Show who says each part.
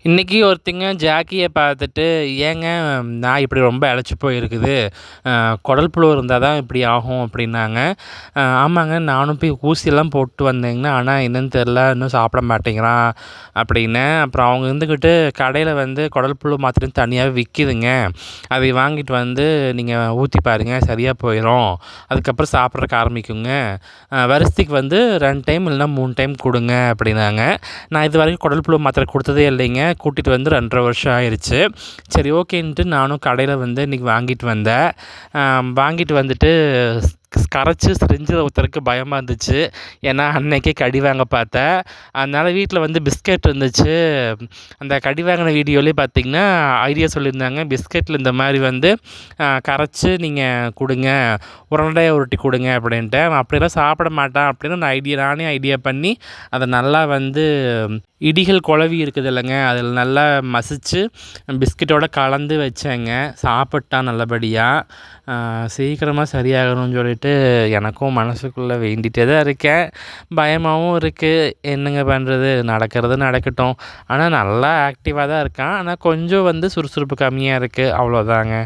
Speaker 1: இன்னைக்கு ஒருத்தங்க ஜாக்கிய பார்த்துட்டு, "ஏங்க நான் இப்படி ரொம்ப இளைச்சு போயிருக்குது. குடல் புழு இருந்தா தான் இப்படி ஆகும்." அப்படின்னாங்க. ஆமாங்க நானும் போய் ஊசியெல்லாம் போட்டு வந்தேங்கண்ணா. ஆனா என்னன்னு தெரில, இன்னும் சாப்பிட மாட்டேங்கிறான் அப்படின்னேன். அப்புறம் அவங்க இருந்துக்கிட்டு கடையில வந்து குடல் புழு மாத்திரைன்னு தனியாவே விக்குதுங்க. அதை வாங்கிட்டு வந்து நீங்க ஊத்தி பாருங்க சரியா போயிரும். அதுக்கப்புறம் சாப்பிட்றக்கு ஆரம்பிக்குங்க. வருஷத்துக்கு வந்து 2 டைம் இல்லைனா 3 டைம் குடுங்க அப்படின்னாங்க. நான் இதுவரைக்கும் குடல் புழு மாத்திரை குடுத்ததே இல்லைங்க. கூட்டிட்டு வந்து 2 1/2 வருஷம் ஆயிருச்சு. சரி ஓகேன்ட்டு நானும் கடையில வந்து இன்னைக்கு வாங்கிட்டு வந்தேன். வாங்கிட்டு வந்துட்டு கரைச்சு சிரிஞ்சில ஊத்துறதுக்கு பயமா இருந்துச்சு. ஏன்னா அன்னைக்கே கடி வாங்க பார்த்தேன். அதனால வீட்ல வந்து பிஸ்கட் இருந்துச்சு. அந்த கடி வாங்கின வீடியோலயே பார்த்தீங்கன்னா, ஐடியா சொல்லியிருந்தாங்க. பிஸ்கட்ல இந்த மாரி வந்து கரைச்சு நீங்க குடுங்க. உருண்டையா உருட்டி குடுங்க அப்படின்ட்டு. அவன் அப்படிலாம் சாப்பிட மாட்டான் அப்படின்னு நானே ஐடியா பண்ணி, அத நல்லா வந்து இடிகள் குழவி இருக்குது இல்லைங்க, அதில் நல்லா மசிச்சு பிஸ்கட்டோட கலந்து வச்சேங்க. சாப்பிட்டான் நல்லபடியாக. சீக்கிரமாக சரியாகணும்னு சொல்லிட்டு எனக்கும் மனசுக்குள்ளே வேண்டிகிட்டே தான் இருக்கேன். பயமாகவும் இருக்குது. என்னங்க பண்ணுறது, நடக்கிறது நடக்கட்டும். ஆனால் நல்லா ஆக்டிவாக தான் இருக்கான். ஆனால் கொஞ்சம் வந்து சுறுசுறுப்பு கம்மியாக இருக்குது, அவ்வளோதாங்க.